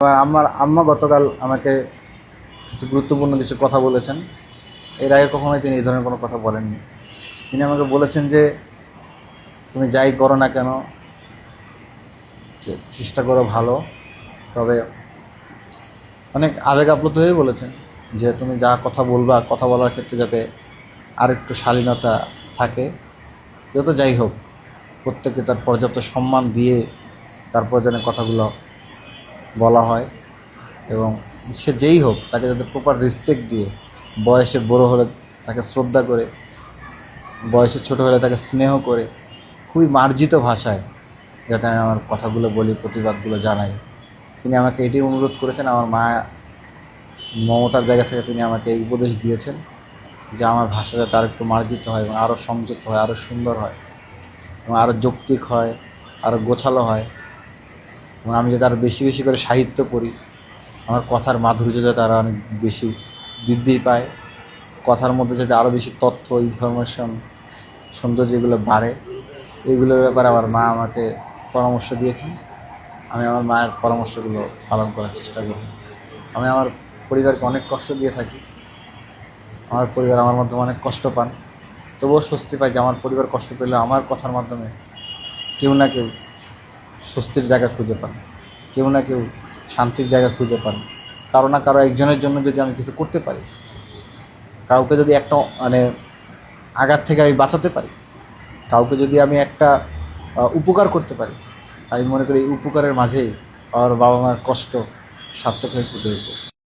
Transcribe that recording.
আমার আম্মা গতকাল আমাকে কিছু গুরুত্বপূর্ণ কিছু কথা বলেছেন। এর আগে কখনোই তিনি এই ধরনের কোনো কথা বলেননি। তিনি আমাকে বলেছেন যে তুমি যাই করো না কেন চেষ্টা করো ভালো, তবে অনেক আবেগ আপ্লুত হয়ে বলেছেন যে তুমি যা কথা বলবা, কথা বলার ক্ষেত্রে যাতে আর একটু শালীনতা থাকে। যত যাই হোক, প্রত্যেককে তার পর্যাপ্ত সম্মান দিয়ে তারপর যেন কথাগুলো বলা হয়, এবং সে যেই হোক তাকে যাতে প্রপার রেসপেক্ট দিয়ে, বয়সে বড় হলে তাকে শ্রদ্ধা করে, বয়সে ছোট হলে তাকে স্নেহ করে, খুবই মার্জিত ভাষায় যাতে আমি আমার কথাগুলো বলি, প্রতিবাদগুলো জানাই। তিনি আমাকে এটি অনুরোধ করেছেন। আমার মা মমতার জায়গা থেকে তিনি আমাকে এই উপদেশ দিয়েছেন যে আমার ভাষা যাতে আরও একটু মার্জিত হয় এবং আরও সংযুক্ত হয়, আরও সুন্দর হয় এবং আরও যৌক্তিক হয়, আরও গোছালো হয়, এবং আমি যাতে আরও বেশি বেশি করে সাহিত্য পড়ি, আমার কথার মাধুর্য যাতে আরও অনেক বেশি বৃদ্ধি পায়, কথার মধ্যে যাতে আরও বেশি তথ্য, ইনফরমেশন, সৌন্দর্য এগুলো বাড়ে। এইগুলোর ব্যাপারে আমার মা আমাকে পরামর্শ দিয়েছেন। আমি আমার মায়ের পরামর্শগুলো পালন করার চেষ্টা করি। আমি আমার পরিবারকে অনেক কষ্ট দিয়ে থাকি, আমার পরিবার আমার মাধ্যমে অনেক কষ্ট পান, তবুও স্বস্তি পাই যে আমার পরিবার কষ্ট পেলেও আমার কথার মাধ্যমে কেউ না কেউ স্বস্তির জায়গা খুঁজে পান, কেউ না কেউ শান্তির জায়গা খুঁজে পান। কারো না কারো একজনের জন্য যদি আমি কিছু করতে পারি, কাউকে যদি একটা আঘাত থেকে আমি বাঁচাতে পারি, কাউকে যদি আমি একটা উপকার করতে পারি, আমি মনে করি এই উপকারের মাঝেই আমার বাবা মার কষ্ট সার্থক হয়ে ফুটে উঠবে।